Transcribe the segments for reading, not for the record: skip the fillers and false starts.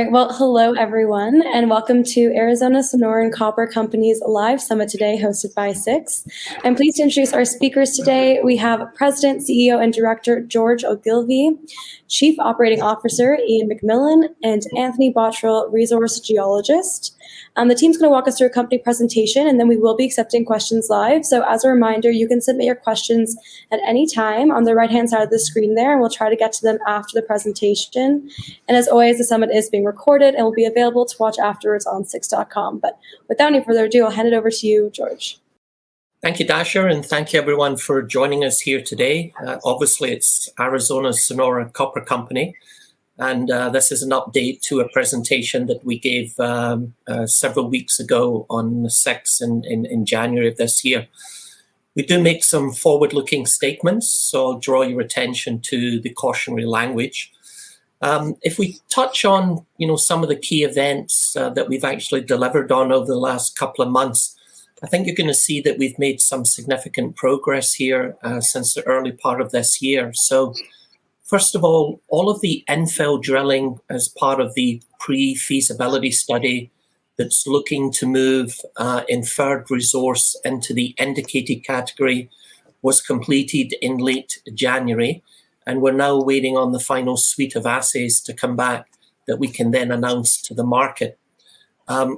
right, well, hello everyone, and welcome to Arizona Sonoran Copper Company's live summit today, hosted by Six. I'm pleased to introduce our speakers today. We have President, CEO, and Director George Ogilvie, Chief Operating Officer Ian McMillan, and Anthony Bottrell, Resource Geologist. The team's going to walk us through a company presentation, and then we will be accepting questions live. So as a reminder, you can submit your questions at any time on the right-hand side of the screen there, and we'll try to get to them after the presentation. And as always, the summit is being recorded and will be available to watch afterwards on Six.com. But without any further ado, I'll hand it over to you, George. Thank you, Dasha, and thank you everyone for joining us here today. Obviously, it's Arizona's Sonora Copper Company, and this is an update to a presentation that we gave several weeks ago on the 6th in January of this year. We do make some forward-looking statements, so I'll draw your attention to the cautionary language. If we touch on, some of the key events that we've actually delivered on over the last couple of months, I think you're going to see that we've made some significant progress here since the early part of this year. So, first of all of the infill drilling as part of the pre-feasibility study that's looking to move inferred resource into the indicated category was completed in late January. And we're now waiting on the final suite of assays to come back that we can then announce to the market.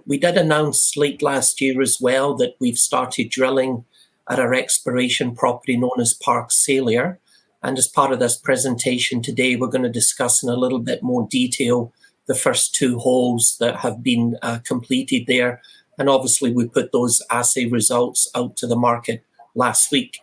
We did announce late last year as well that we've started drilling at our exploration property known as Park Salyer. And as part of this presentation today, we're going to discuss in a little bit more detail the first two holes that have been completed there. And obviously, we put those assay results out to the market last week.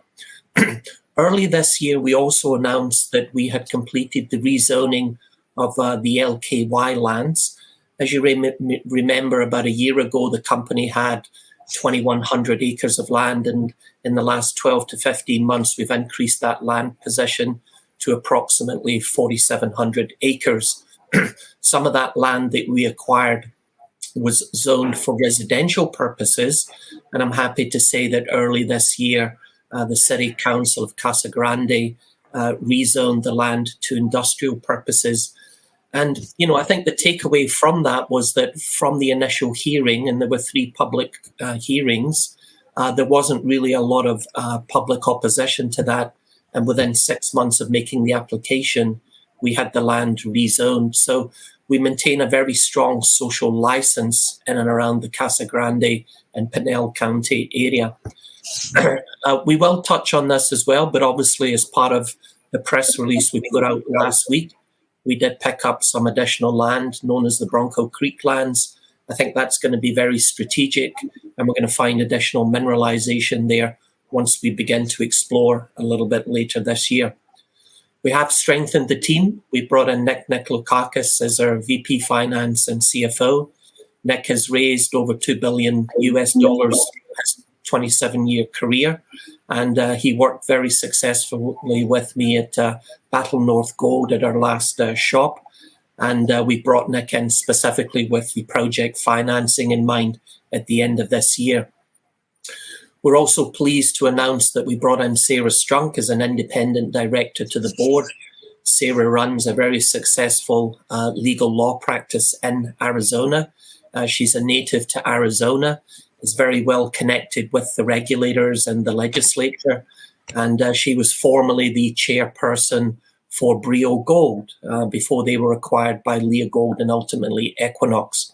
Early this year, we also announced that we had completed the rezoning of the LKY lands. As you remember, about a year ago, the company had 2,100 acres of land, and in the last 12 to 15 months, we've increased that land position to approximately 4,700 acres. Some of that land that we acquired was zoned for residential purposes, and I'm happy to say that early this year, the City Council of Casa Grande rezoned the land to industrial purposes. And, I think the takeaway from that was that from the initial hearing, and there were 3 public hearings, there wasn't really a lot of public opposition to that. And within 6 months of making the application, we had the land rezoned. So we maintain a very strong social license in and around the Casa Grande and Pinal County area. We will touch on this as well, but obviously as part of the press release we put out last week, we did pick up some additional land known as the Bronco Creek lands. I think that's going to be very strategic, and we're going to find additional mineralization there once we begin to explore a little bit later this year. We have strengthened the team. We brought in Nick Nikolakakis as our VP Finance and CFO. Nick has raised over $2 billion US his 27-year career, and he worked very successfully with me at Battle North Gold at our last shop. And we brought Nick in specifically with the project financing in mind at the end of this year. We're also pleased to announce that we brought in Sarah Strunk as an independent director to the board. Sarah runs a very successful legal law practice in Arizona. She's a native to Arizona, is very well connected with the regulators and the legislature. And she was formerly the chairperson for Brio Gold before they were acquired by Leah Gold and ultimately Equinox.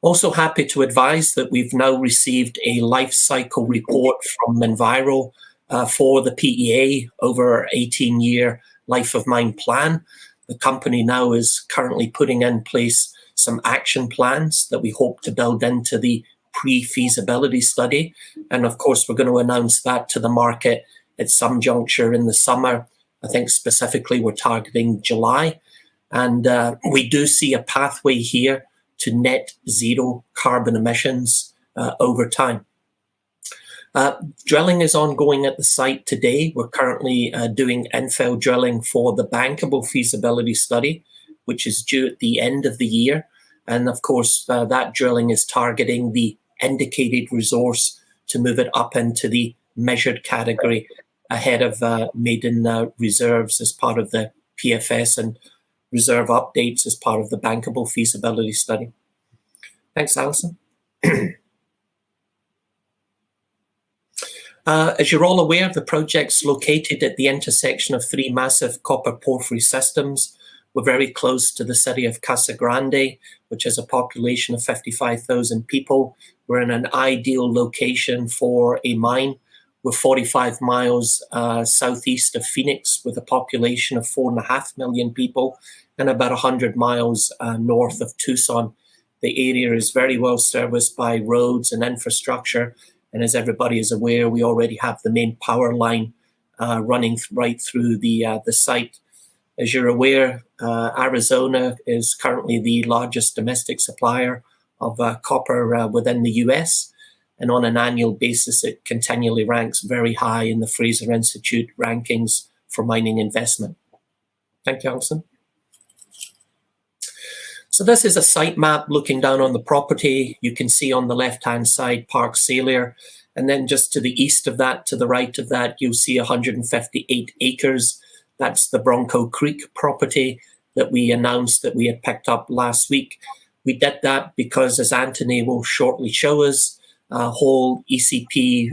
Also happy to advise that we've now received a life cycle report from Enviro for the PEA over our 18-year life of mine plan. The company now is currently putting in place some action plans that we hope to build into the pre-feasibility study. And of course, we're going to announce that to the market at some juncture in the summer. I think specifically we're targeting July. And we do see a pathway here to net zero carbon emissions over time. Drilling is ongoing at the site today. We're currently doing infill drilling for the bankable feasibility study, which is due at the end of the year. And of course, that drilling is targeting the indicated resource to move it up into the measured category ahead of maiden reserves as part of the PFS and reserve updates as part of the bankable feasibility study. Thanks, Alison. As you're all aware, the project's located at the intersection of three massive copper porphyry systems. We're very close to the city of Casa Grande, which has a population of 55,000 people. We're in an ideal location for a mine. We're 45 miles southeast of Phoenix with a population of 4.5 million people and about 100 miles north of Tucson. The area is very well serviced by roads and infrastructure. And as everybody is aware, we already have the main power line running right through the site. As you're aware, Arizona is currently the largest domestic supplier of copper within the US. And on an annual basis, it continually ranks very high in the Fraser Institute rankings for mining investment. Thank you, Alison. So this is a site map looking down on the property. You can see on the left-hand side, Park Salyer. And then just to the east of that, to the right of that, you'll see 158 acres. That's the Bronco Creek property that we announced that we had picked up last week. We did that because, as Anthony will shortly show us, hole ECP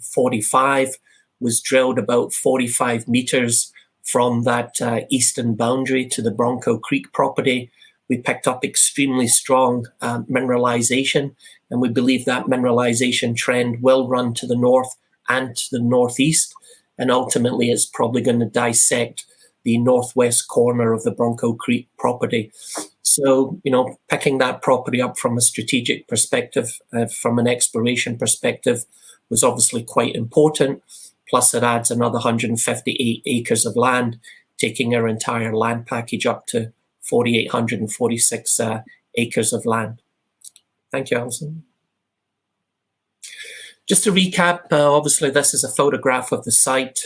45 was drilled about 45 meters from that eastern boundary to the Bronco Creek property. We picked up extremely strong mineralization, and we believe that mineralization trend will run to the north and to the northeast, and ultimately it's probably going to dissect the northwest corner of the Bronco Creek property. So, picking that property up from a strategic perspective, from an exploration perspective, was obviously quite important. Plus, it adds another 158 acres of land, taking our entire land package up to 4,846 acres of land. Thank you, Alison. Just to recap, obviously this is a photograph of the site.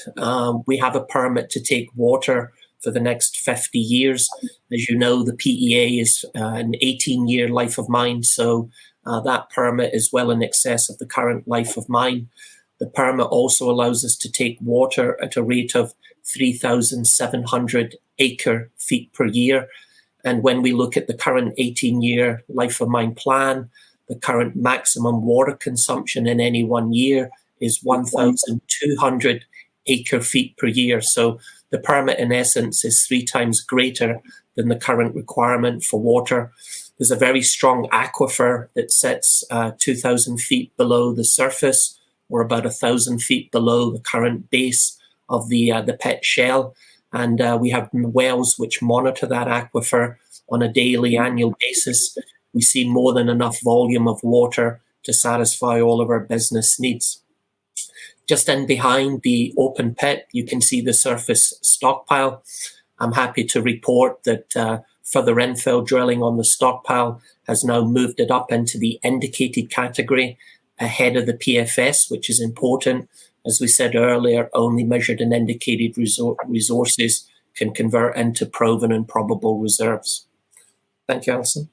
We have a permit to take water for the next 50 years. As you know, the PEA is an 18-year life of mine, so that permit is well in excess of the current life of mine. The permit also allows us to take water at a rate of 3,700 acre feet per year. And when we look at the current 18-year life of mine plan, the current maximum water consumption in any 1 year is 1,200 acre feet per year. So the permit, in essence, is 3 times greater than the current requirement for water. There's a very strong aquifer that sits 2,000 feet below the surface, or about 1,000 feet below the current base of the pit shell. And we have wells which monitor that aquifer on a daily, annual basis. We see more than enough volume of water to satisfy all of our business needs. Just in behind the open pit, you can see the surface stockpile. I'm happy to report that further infill drilling on the stockpile has now moved it up into the indicated category ahead of the PFS, which is important. As we said earlier, only measured and indicated resources can convert into proven and probable reserves. Thank you, Alison.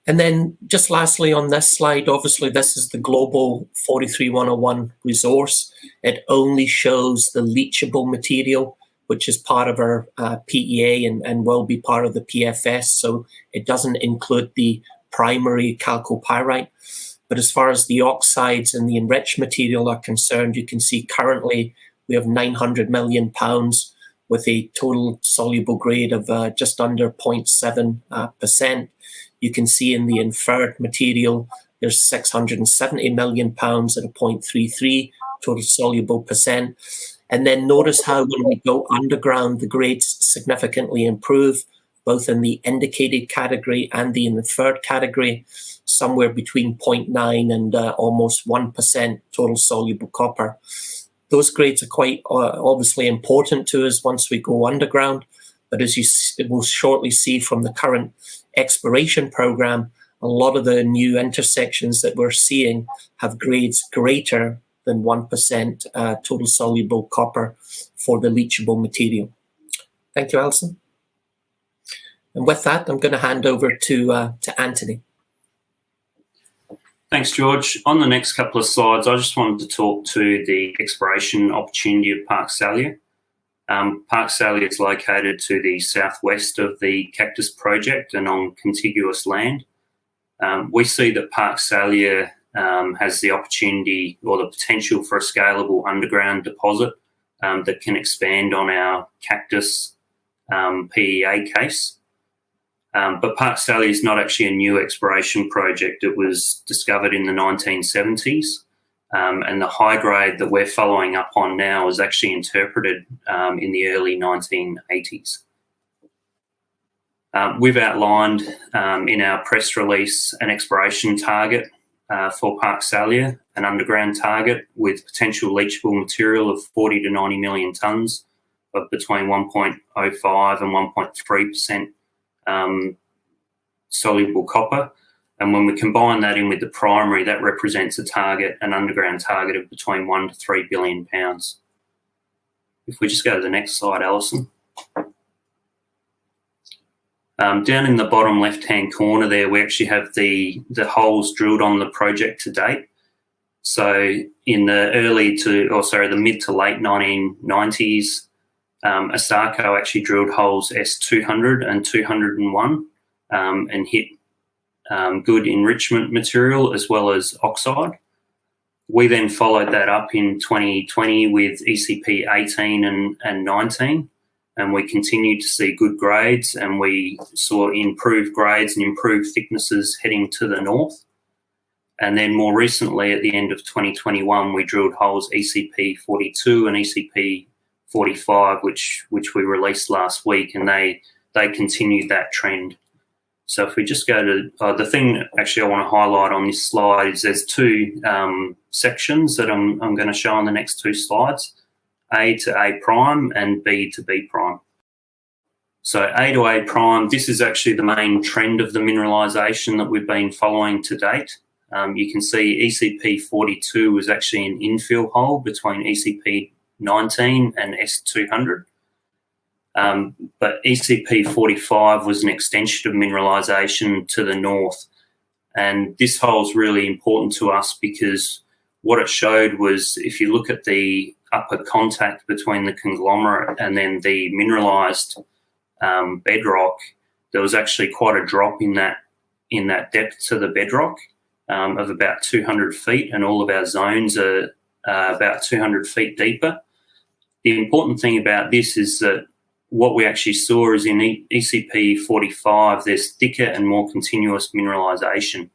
And then just lastly on this slide, obviously this is the global 43101 resource. It only shows the leachable material, which is part of our PEA and will be part of the PFS. So it doesn't include the primary chalcopyrite. But as far as the oxides and the enriched material are concerned, you can see currently we have 900 million pounds with a total soluble grade of just under 0.7%. You can see in the inferred material, there's 670 million pounds at a 0.33 total soluble percent. And then notice how when we go underground, the grades significantly improve, both in the indicated category and the inferred category, somewhere between 0.9 and almost 1% total soluble copper. Those grades are quite obviously important to us once we go underground. But as you will shortly see from the current exploration program, a lot of the new intersections that we're seeing have grades greater than 1% total soluble copper for the leachable material. Thank you, Alison. And with that, I'm going to hand over to Anthony. Thanks, George. On the next couple of slides, I just wanted to talk to the exploration opportunity of Park Salyer. Park Salyer is located to the southwest of the Cactus Project and on contiguous land. We see that Park Salyer has the opportunity or the potential for a scalable underground deposit that can expand on our Cactus PEA case. But Park Salyer is not actually a new exploration project. It was discovered in the 1970s. And the high grade that we're following up on now is actually interpreted in the early 1980s. We've outlined in our press release an exploration target for Park Salyer, an underground target with potential leachable material of 40 to 90 million tonnes of between 1.05 and 1.3% soluble copper. And when we combine that in with the primary, that represents a target, an underground target of between 1 to 3 billion pounds. If we just go to the next slide, Alison. Down in the bottom left-hand corner there, we actually have the holes drilled on the project to date. So in the the mid to late 1990s, ASCU actually drilled holes S200 and 201 and hit good enrichment material as well as oxide. We then followed that up in 2020 with ECP 18 and 19, and we continued to see good grades, and we saw improved grades and improved thicknesses heading to the north. And then more recently, at the end of 2021, we drilled holes ECP 42 and ECP 45, which we released last week, and they continued that trend. So if we just go to the thing actually I want to highlight on this slide is there's two sections that I'm going to show on the next two slides, A to A prime and B to B prime. So A to A prime, this is actually the main trend of the mineralisation that we've been following to date. You can see ECP 42 was actually an infill hole between ECP 19 and S200. But ECP 45 was an extension of mineralisation to the north. And this hole is really important to us because what it showed was if you look at the upper contact between the conglomerate and then the mineralised bedrock, there was actually quite a drop in that depth to the bedrock of about 200 feet, and all of our zones are about 200 feet deeper. The important thing about this is that what we actually saw is in ECP 45, there's thicker and more continuous mineralisation.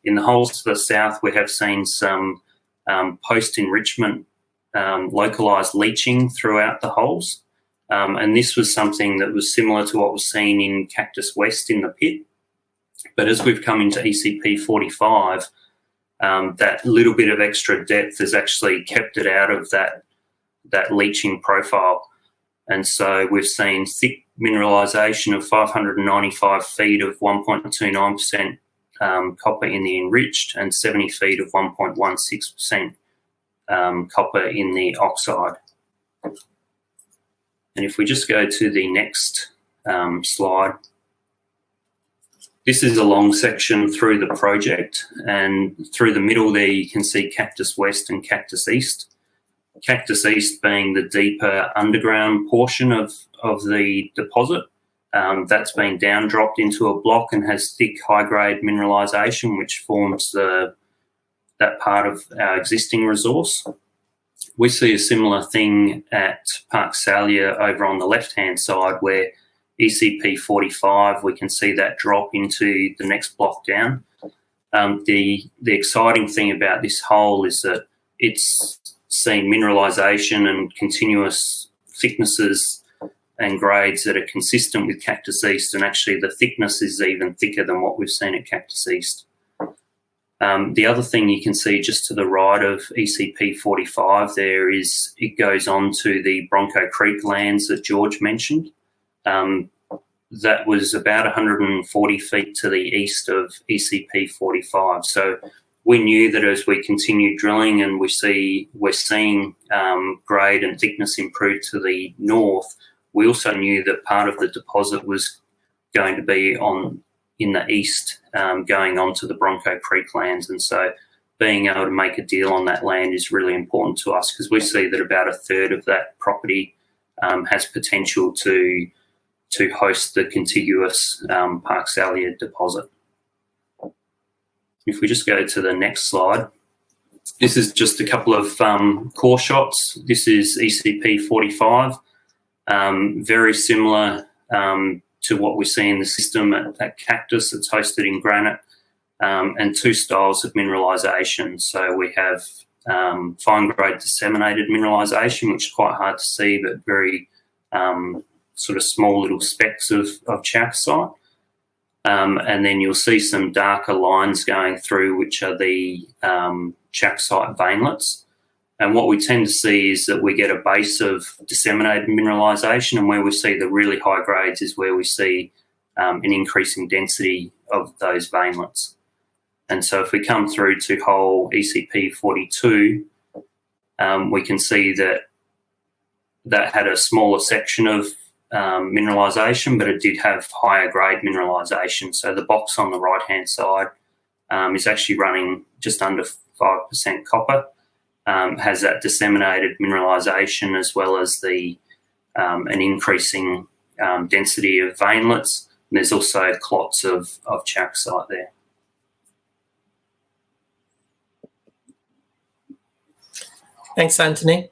In the holes to the south, we have seen some post-enrichment localised leaching throughout the holes. And this was something that was similar to what was seen in Cactus West in the pit. But as we've come into ECP 45, that little bit of extra depth has actually kept it out of that leaching profile. And so we've seen thick mineralisation of 595 feet of 1.29% copper in the enriched and 70 feet of 1.16% copper in the oxide. And if we just go to the next slide, this is a long section through the project, and through the middle there you can see Cactus West and Cactus East. Cactus East being the deeper underground portion of the deposit. That's been down dropped into a block and has thick high-grade mineralisation, which forms that part of our existing resource. We see a similar thing at Park Salyer over on the left-hand side, where ECP 45, we can see that drop into the next block down. The exciting thing about this hole is that it's seen mineralisation and continuous thicknesses and grades that are consistent with Cactus East, and actually the thickness is even thicker than what we've seen at Cactus East. The other thing you can see just to the right of ECP 45 there is it goes on to the Bronco Creek lands that George mentioned. That was about 140 feet to the east of ECP 45. So we knew that as we continued drilling and we're seeing grade and thickness improve to the north, we also knew that part of the deposit was going to be in the east, going on to the Bronco Creek lands. And so being able to make a deal on that land is really important to us because we see that about a third of that property has potential to host the contiguous Park Salyer deposit. If we just go to the next slide, this is just a couple of core shots. This is ECP 45, very similar to what we see in the system at Cactus. It's hosted in granite, and two styles of mineralisation. So we have fine grade disseminated mineralisation, which is quite hard to see, but very sort of small little specks of chalcocite. And then you'll see some darker lines going through, which are the chalcocite veinlets. And what we tend to see is that we get a base of disseminated mineralisation, and where we see the really high grades is where we see an increasing density of those veinlets. And so if we come through to hole ECP 42, we can see that had a smaller section of mineralisation, but it did have higher grade mineralisation. So the box on the right-hand side is actually running just under 5% copper, has that disseminated mineralisation as well as the an increasing density of veinlets. And there's also clots of chalcocite there. Thanks, Anthony.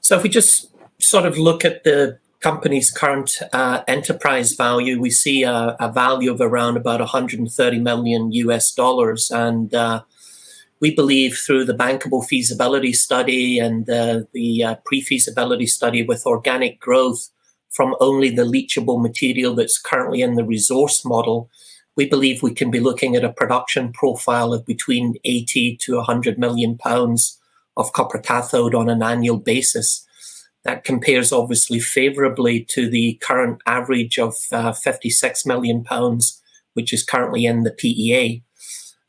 So if we just sort of look at the company's current enterprise value, we see a value of around about 130 million US dollars. And we believe through the bankable feasibility study and the pre-feasibility study with organic growth from only the leachable material that's currently in the resource model, we believe we can be looking at a production profile of between 80 to 100 million pounds of copper cathode on an annual basis. That compares obviously favorably to the current average of 56 million pounds, which is currently in the PEA.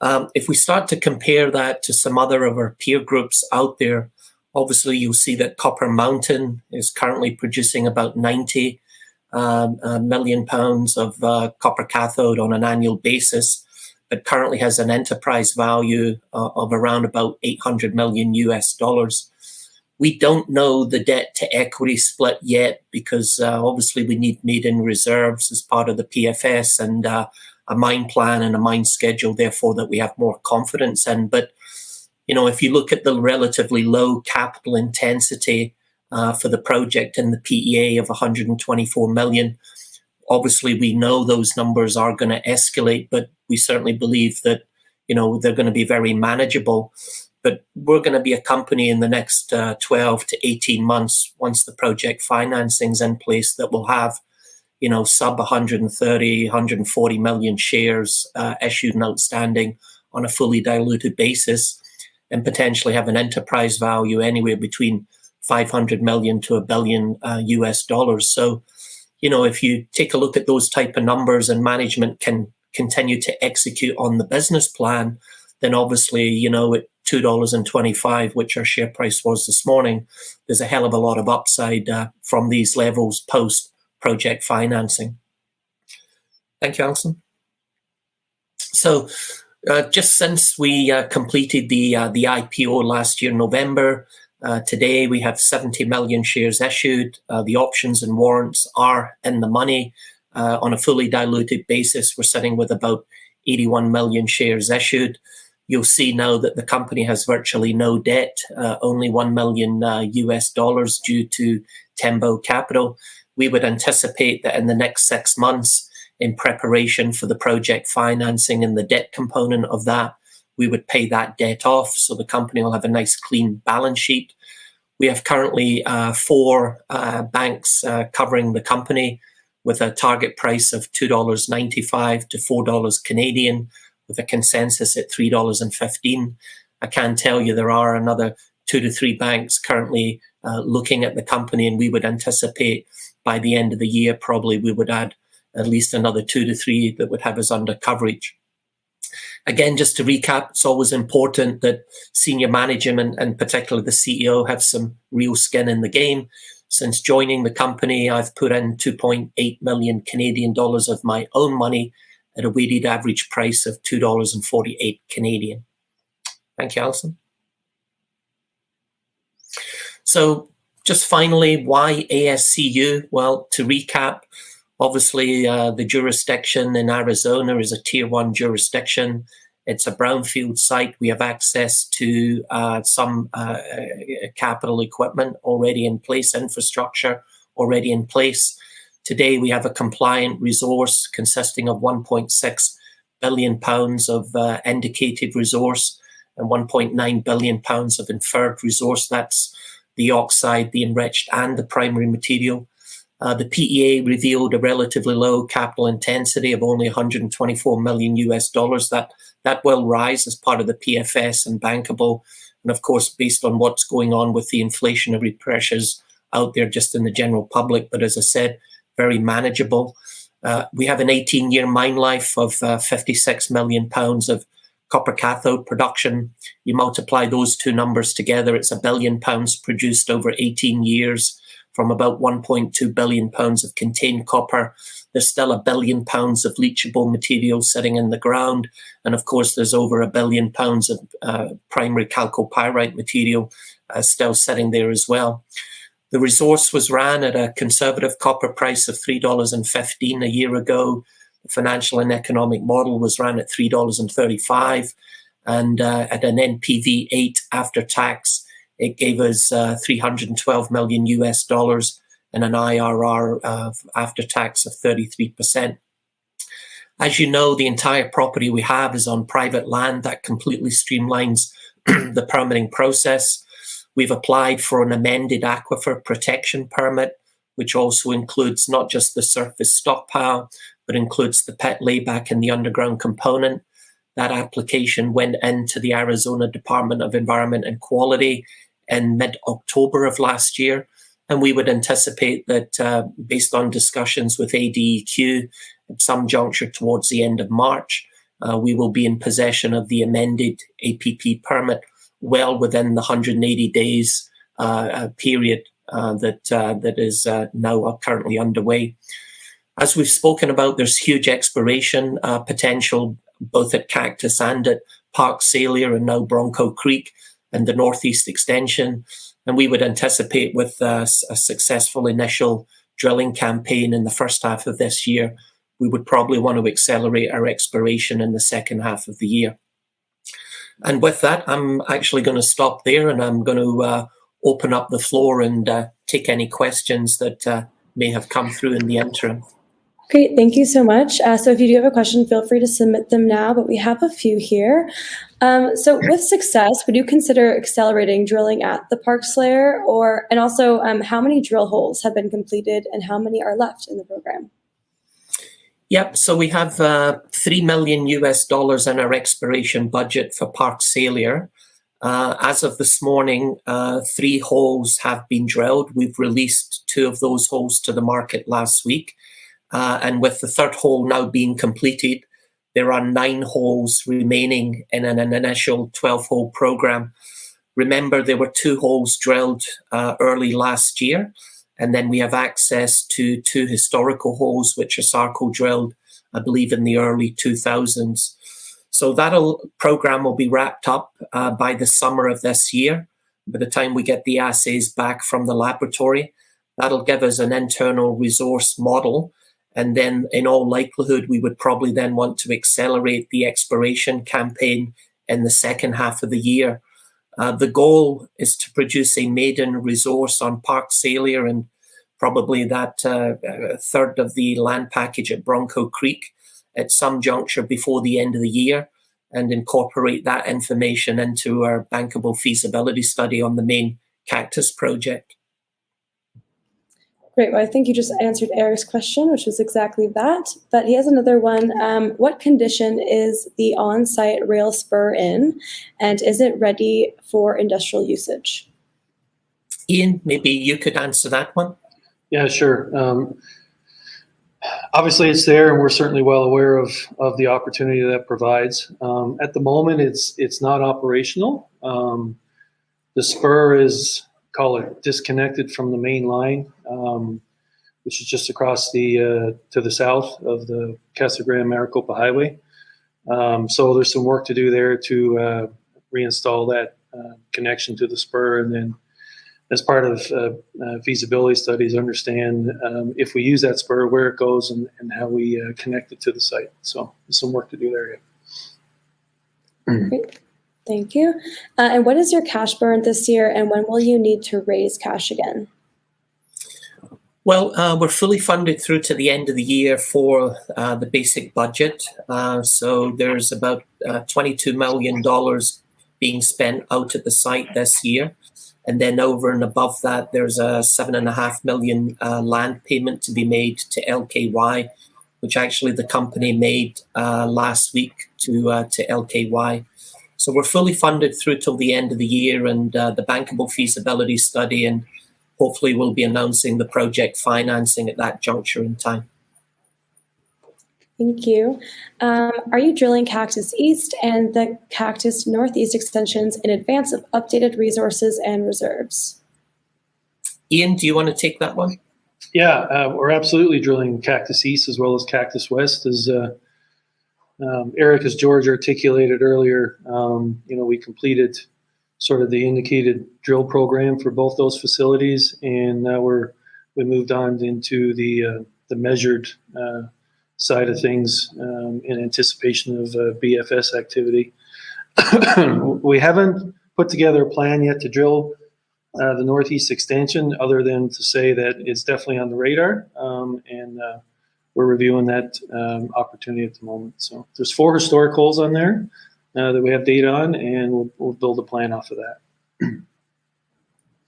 If we start to compare that to some other of our peer groups out there, obviously you'll see that Copper Mountain is currently producing about 90 million pounds of copper cathode on an annual basis, but currently has an enterprise value of around about 800 million US dollars. We don't know the debt to equity split yet because obviously we need maiden reserves as part of the PFS and a mine plan and a mine schedule, therefore, that we have more confidence in. But, you know, if you look at the relatively low capital intensity for the project in the PEA of 124 million, obviously we know those numbers are going to escalate, but we certainly believe that, you know, they're going to be very manageable. But we're going to be a company in the next 12 to 18 months, once the project financing's in place, that will have, you know, sub 130, 140 million shares issued and outstanding on a fully diluted basis, and potentially have an enterprise value anywhere between 500 million to $1 billion US dollars. So, you know, if you take a look at those type of numbers and management can continue to execute on the business plan, then obviously, you know, at $2.25, which our share price was this morning, there's a hell of a lot of upside from these levels post project financing. Thank you, Alison. So just since we completed the IPO last year, November, today we have 70 million shares issued. The options and warrants are in the money. On a fully diluted basis, we're sitting with about 81 million shares issued. You'll see now that the company has virtually no debt, only $1 million US dollars due to Tembo Capital. We would anticipate that in the next 6 months, in preparation for the project financing and the debt component of that, we would pay that debt off. So the company will have a nice clean balance sheet. We have currently 4 banks covering the company with a target price of $2.95 to $4 Canadian, with a consensus at $3.15. I can tell you there are another 2 to 3 banks currently looking at the company, and we would anticipate by the end of the year, probably we would add at least another 2 to 3 that would have us under coverage. Again, just to recap, it's always important that senior management and particularly the CEO have some real skin in the game. Since joining the company, I've put in 2.8 million Canadian dollars of my own money at a weighted average price of $2.48 Canadian. Thank you, Alison. So Just finally, why ASCU? Well, to recap, obviously the jurisdiction in Arizona is a Tier 1 jurisdiction. It's a brownfield site. We have access to some capital equipment already in place, infrastructure already in place. Today, we have a compliant resource consisting of 1.6 billion pounds of indicated resource and 1.9 billion pounds of inferred resource. That's the oxide, the enriched, and the primary material. The PEA revealed a relatively low capital intensity of only 124 million US dollars. That will rise as part of the PFS and bankable. And of course, based on what's going on with the inflationary pressures out there just in the general public. But as I said, very manageable. We have an 18-year mine life of 56 million pounds of copper cathode production. You multiply those two numbers together, it's £1 billion produced over 18 years from about 1.2 billion pounds of contained copper. There's still £1 billion of leachable material sitting in the ground. And of course, there's over £1 billion of primary chalcopyrite material still sitting there as well. The resource was ran at a conservative copper price of $3.15 a year ago. The financial and economic model was ran at $3.35, and at an NPV 8 after tax, it gave us 312 million US dollars and an IRR of after tax of 33%. As you know, the entire property we have is on private land. That completely streamlines the permitting process. We've applied for an amended aquifer protection permit, which also includes not just the surface stockpile, but includes the pit layback and the underground component. That application went into the Arizona Department of Environment and Quality in mid-October of last year. And we would anticipate that based on discussions with ADEQ at some juncture towards the end of March, we will be in possession of the amended APP permit well within the 180 days period that is now currently underway. As we've spoken about, there's huge exploration potential both at Cactus and at Park Salyer and now Bronco Creek and the Northeast Extension. And we would anticipate with a successful initial drilling campaign in the first half of this year, we would probably want to accelerate our exploration in the second half of the year. And with that, I'm actually going to stop there and I'm going to open up the floor and take any questions that may have come through in the interim. Great, thank you so much. So if you do have a question, feel free to submit them now, but we have a few here. So with success, would you consider accelerating drilling at the Park Salyer, and also how many drill holes have been completed and how many are left in the program? Yep, so we have $3 million US dollars in our exploration budget for Park Salyer. As of this morning, 3 holes have been drilled. We've released 2 of those holes to the market last week. And with the 3rd hole now being completed, there are 9 holes remaining in an initial 12-hole program. Remember, there were 2 holes drilled early last year. And then we have access to 2 historical holes, which are Sarco drilled, I believe, in the early 2000s. So that program will be wrapped up by the summer of this year. By the time we get the assays back from the laboratory, that'll give us an internal resource model. And then in all likelihood, we would probably then want to accelerate the exploration campaign in the second half of the year. The goal is to produce a maiden resource on Park Salyer and probably that 1/3 of the land package at Bronco Creek at some juncture before the end of the year and incorporate that information into our bankable feasibility study on the main Cactus project. Great. Well, I think you just answered Eric's question, which was exactly that. But he has another one. What condition is the on-site rail spur in, and is it ready for industrial usage? Ian, maybe you could answer that one. Yeah, sure. Obviously, it's there, and we're certainly well aware of the opportunity that provides. At the moment, it's not operational. The spur is, call it, disconnected from the main line, which is just across to the south of the Casa Grande Maricopa Highway. So there's some work to do there to reinstall that connection to the spur, and then as part of feasibility studies, understand if we use that spur, where it goes and how we connect it to the site. So there's some work to do there yet. Great. Thank you. And what is your cash burn this year, and when will you need to raise cash again? Well, we're fully funded through to the end of the year for the basic budget. So there's about $22 million being spent out at the site this year. And then over and above that, there's a $7.5 million land payment to be made to LKY, which actually the company made last week to LKY. So we're fully funded through till the end of the year, and the bankable feasibility study, and hopefully we'll be announcing the project financing at that juncture in time. Thank you. Are you drilling Cactus East and the Cactus Northeast extensions in advance of updated resources and reserves? Ian, do you want to take that one? Yeah, we're absolutely drilling Cactus East as well as Cactus West. As Eric, as George articulated earlier, we completed sort of the indicated drill program for both those facilities, and now we moved on into the measured side of things in anticipation of BFS activity. We haven't put together a plan yet to drill the Northeast extension, other than to say that it's definitely on the radar, and we're reviewing that opportunity at the moment. So there's 4 historic holes on there that we have data on, and we'll build a plan off of that.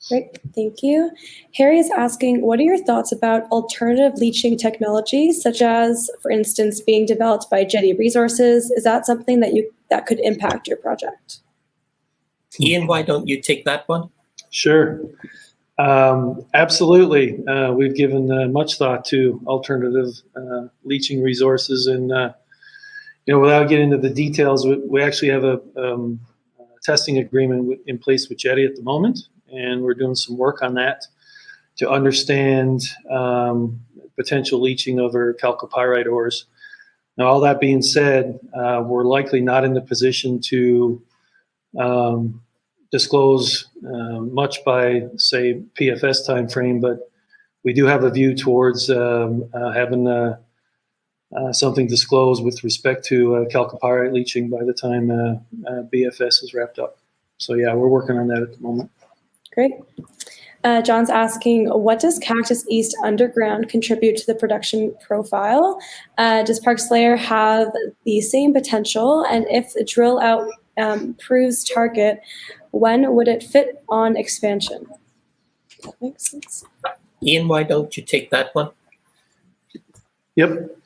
Great, thank you. Harry is asking, what are your thoughts about alternative leaching technologies, such as, for instance, being developed by Jetty Resources? Is that something that could impact your project? Ian, why don't you take that one? Sure. Absolutely. We've given much thought to alternative leaching resources, and without getting into the details, we actually have a testing agreement in place with Jetty at the moment, and we're doing some work on that to understand potential leaching of our chalcopyrite ores. Now, all that being said, we're likely not in the position to disclose much by, say, PFS timeframe, but we do have a view towards having something disclosed with respect to chalcopyrite leaching by the time BFS is wrapped up. So yeah, we're working on that at the moment. Great. John's asking, what does Cactus East underground contribute to the production profile? Does Park Salyer have the same potential? And if the drill out proves target, when would it fit on expansion? That makes sense. Ian, why don't you take that one? Yep.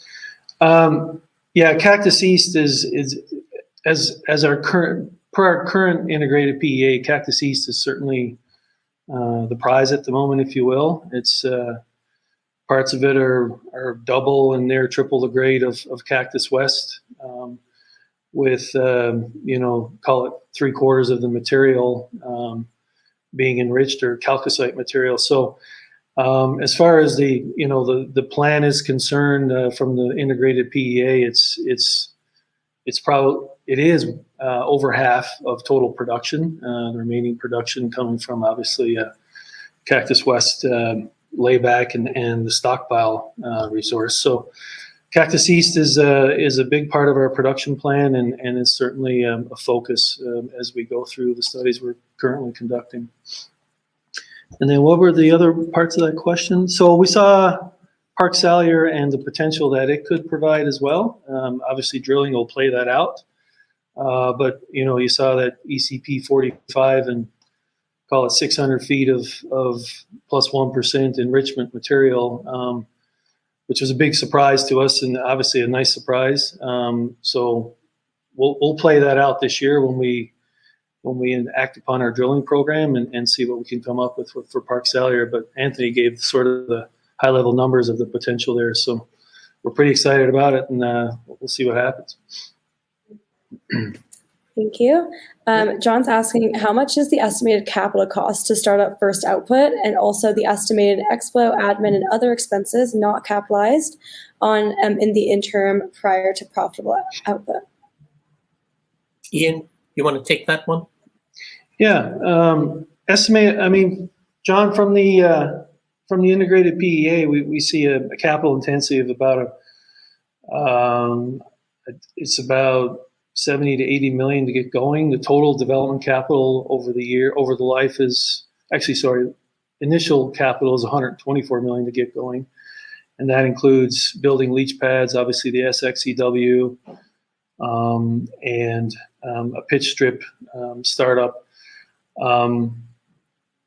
Cactus East is as our current integrated PEA. Cactus East is certainly the prize at the moment, if you will. It's parts of it are double and near triple the grade of Cactus West, with call it 3/4 of the material being enriched or chalcocite material. So as far as the plan is concerned, from the integrated PEA, it is over half of total production. The remaining production coming from obviously Cactus West layback and the stockpile resource. So Cactus East is a big part of our production plan, and is certainly a focus as we go through the studies we're currently conducting. And then what were the other parts of that question? So we saw Park Salyer and the potential that it could provide as well. Obviously, drilling will play that out. But you saw that ECP 45 and call it 600 feet of plus 1% enrichment material, which was a big surprise to us, and obviously a nice surprise. So we'll play that out this year when we act upon our drilling program and see what we can come up with for Park Salyer. But Anthony gave sort of the high level numbers of the potential there, so we're pretty excited about it, and we'll see what happens. Thank you. John's asking, how much is the estimated capital cost to start up first output, and also the estimated expo, admin, and other expenses not capitalized on in the interim prior to profitable output? Ian, you want to take that one? Yeah. Estimate, John, from the integrated PEA, we see a capital intensity of about it's about 70 to 80 million to get going. The total development capital over the life is initial capital is 124 million to get going, and that includes building leach pads, obviously the SXEW, and a pitch strip startup.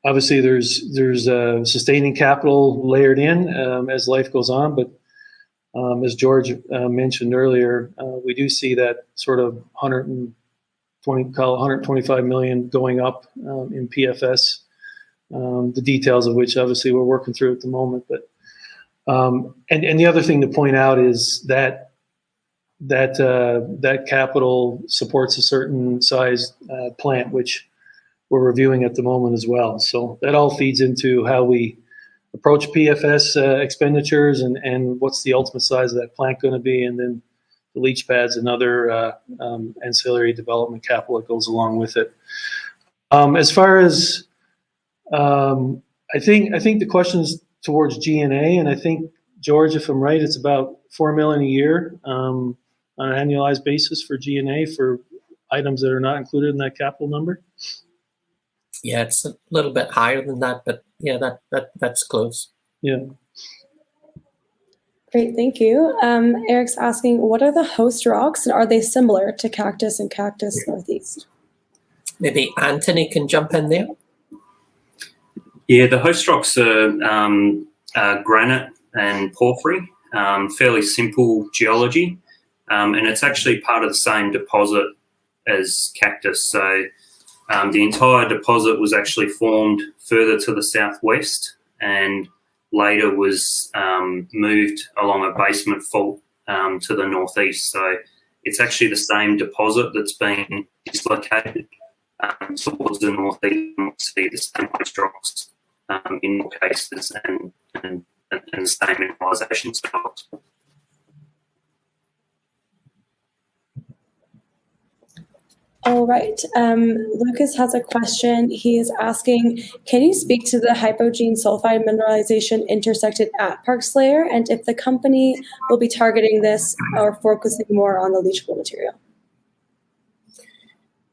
Obviously, there's sustaining capital layered in as life goes on, but as George mentioned earlier, we do see that sort of 125 million going up in PFS. The details of which obviously we're working through at the moment, but and the other thing to point out is that capital supports a certain size plant, which we're reviewing at the moment as well. So that all feeds into how we approach PFS expenditures and what's the ultimate size of that plant going to be, and then the leach pads and other ancillary development capital that goes along with it. As far as I think the question's towards G&A, and I think, George, if I'm right, it's about 4 million a year on an annualized basis for G&A for items that are not included in that capital number. Yeah, it's a little bit higher than that, but yeah, that's close. Yeah. Great, thank you. Eric's asking, what are the host rocks, and are they similar to Cactus and Cactus Northeast? Maybe Anthony can jump in there. Yeah, the host rocks are granite and porphyry, fairly simple geology, and it's actually part of the same deposit as Cactus. So the entire deposit was actually formed further to the southwest and later was moved along a basement fault to the northeast. So it's actually the same deposit that's been dislocated towards the northeast, and we'll see the same host rocks in more cases and the same mineralisation styles. All right. Lucas has a question. He is asking, can you speak to the hypogene sulfide mineralization intersected at Park Salyer, and if the company will be targeting this or focusing more on the leachable material?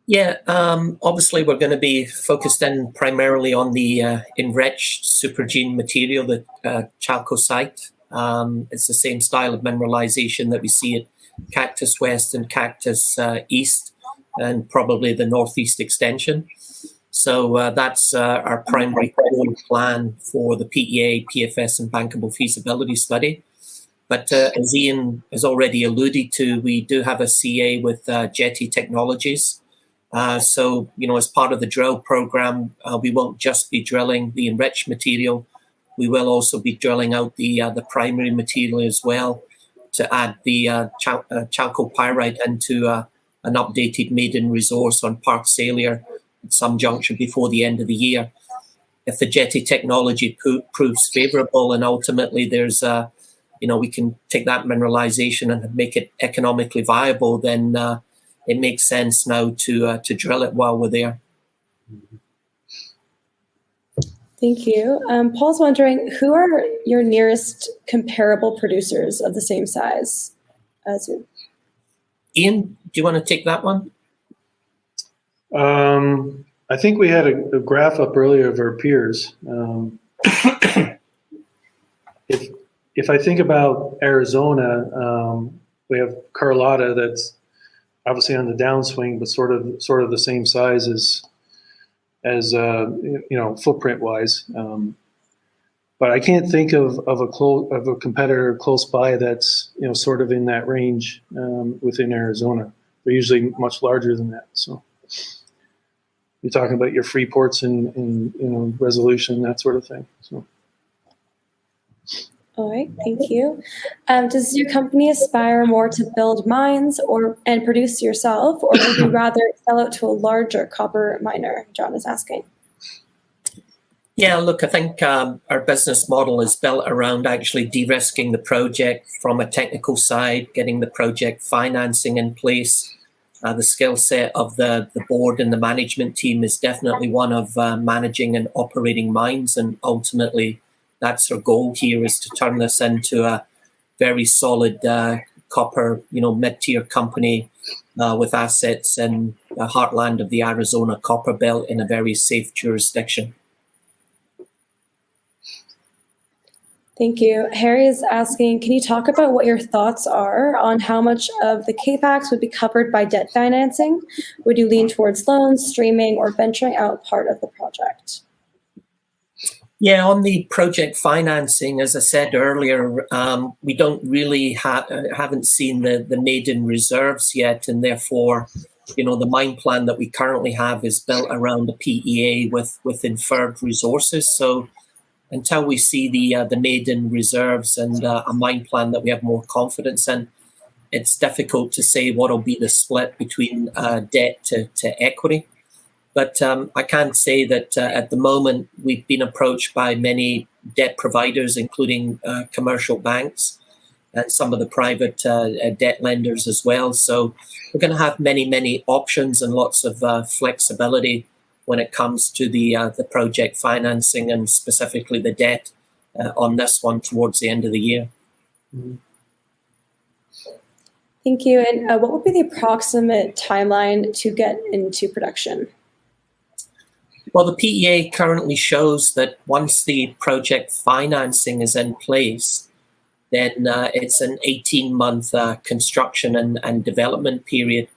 Yeah, obviously we're going to be focused in primarily on the enriched supergene material, the chalcocite. It's the same style of mineralization that we see at Cactus West and Cactus East, and probably the northeast extension. So that's our primary core plan for the PEA, PFS, and bankable feasibility study. But as Ian has already alluded to, we do have a CA with Jetty Technologies. So, as part of the drill program, we won't just be drilling the enriched material. We will also be drilling out the primary material as well to add the chalcopyrite into an updated maiden resource on Park Salyer at some juncture before the end of the year. If the Jetty technology proves favourable and ultimately there's we can take that mineralization and make it economically viable, then it makes sense now to drill it while we're there. Thank you. Paul's wondering, who are your nearest comparable producers of the same size as you? Ian, do you want to take that one? I think we had a graph up earlier of our peers. If I think about Arizona, we have Carlotta that's obviously on the downswing, but sort of the same size as footprint wise. But I can't think of a competitor close by that's sort of in that range within Arizona. They're usually much larger than that. So you're talking about your Freeports and Resolution, that sort of thing. So. All right, thank you. Does your company aspire more to build mines and produce yourself, or would you rather sell out to a larger copper miner? John is asking. Yeah, look, I think our business model is built around actually de-risking the project from a technical side, getting the project financing in place, The skill set of the board and the management team is definitely one of managing and operating mines, and ultimately that's our goal here, is to turn this into a very solid copper, mid-tier company with assets in the heartland of the Arizona copper belt in a very safe jurisdiction. Thank you. Harry is asking, can you talk about what your thoughts are on how much of the CAPEX would be covered by debt financing? Would you lean towards loans, streaming, or venturing out part of the project? Yeah, on the project financing, as I said earlier, we don't really haven't seen the maiden reserves yet, and therefore, the mine plan that we currently have is built around the PEA with inferred resources. So until we see the maiden reserves and a mine plan that we have more confidence in, it's difficult to say what will be the split between debt to equity. But I can say that at the moment, we've been approached by many debt providers, including commercial banks and some of the private debt lenders as well. So we're going to have many options and lots of flexibility when it comes to the project financing, and specifically the debt on this one towards the end of the year. Mhm. Thank you. And what would be the approximate timeline to get into production? Well, the PEA currently shows that once the project financing is in place, then it's an 18-month construction and development period.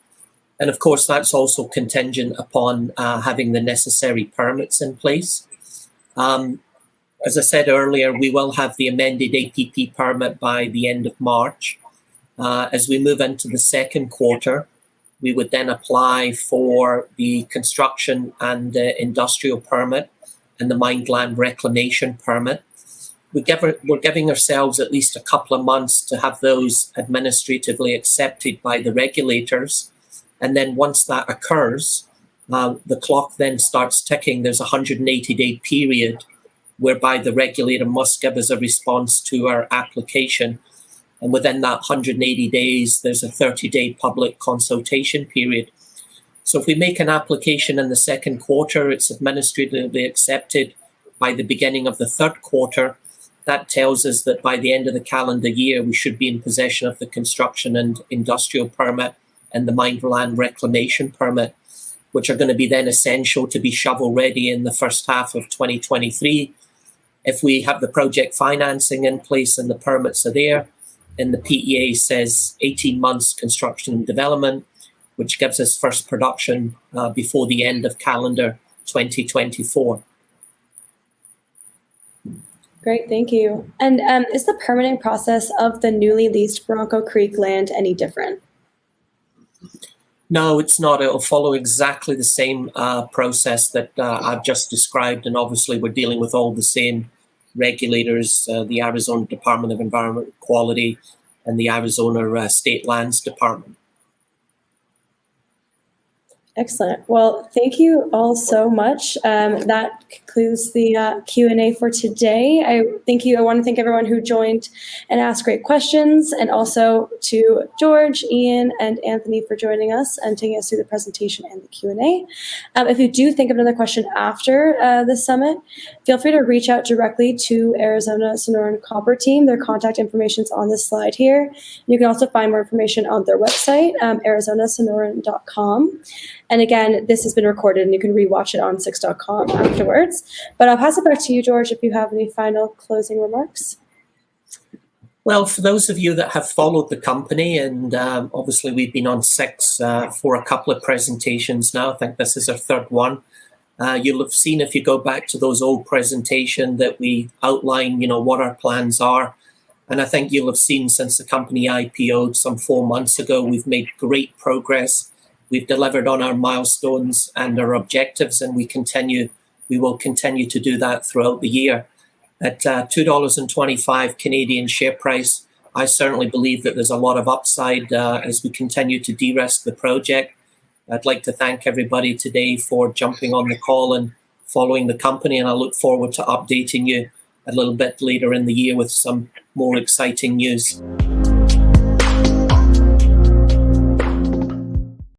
And of course, that's also contingent upon having the necessary permits in place. As I said earlier, we will have the amended APP permit by the end of March. As we move into the second quarter, we would then apply for the construction and industrial permit and the mined land reclamation permit. We're giving ourselves at least a couple of months to have those administratively accepted by the regulators. And then once that occurs, the clock then starts ticking. There's a 180-day period whereby the regulator must give us a response to our application. And within that 180 days, there's a 30-day public consultation period. So if we make an application in the second quarter, it's administratively accepted by the beginning of the third quarter. That tells us that by the end of the calendar year, we should be in possession of the construction and industrial permit and the mined land reclamation permit, which are going to be then essential to be shovel ready in the first half of 2023. If we have the project financing in place and the permits are there, and the PEA says 18 months construction and development, which gives us first production before the end of calendar 2024. Great, thank you. And is the permitting process of the newly leased Bronco Creek land any different? No, it's not. It'll follow exactly the same process that I've just described. And obviously, we're dealing with all the same regulators, the Arizona Department of Environmental Quality and the Arizona State Lands Department. Excellent. Well, thank you all so much. That concludes the Q&A for today. I want to thank everyone who joined and asked great questions, and also to George, Ian, and Anthony for joining us and taking us through the presentation and the Q&A. If you do think of another question after the summit, feel free to reach out directly to Arizona Sonoran Copper team. Their contact information is on this slide here. You can also find more information on their website, arizonasonoran.com. And again, this has been recorded and you can rewatch it on 6.com afterwards. But I'll pass it back to you, George, if you have any final closing remarks. Well, for those of you that have followed the company, and obviously we've been on 6 for a couple of presentations now. I think this is our third one. You'll have seen, if you go back to those old presentations, that we outline, what our plans are. And I think you'll have seen since the company IPO'd some 4 months ago, we've made great progress. We've delivered on our milestones and our objectives, and we will continue to do that throughout the year. At $2.25 Canadian share price, I certainly believe that there's a lot of upside as we continue to de-risk the project. I'd like to thank everybody today for jumping on the call and following the company, and I look forward to updating you a little bit later in the year with some more exciting news.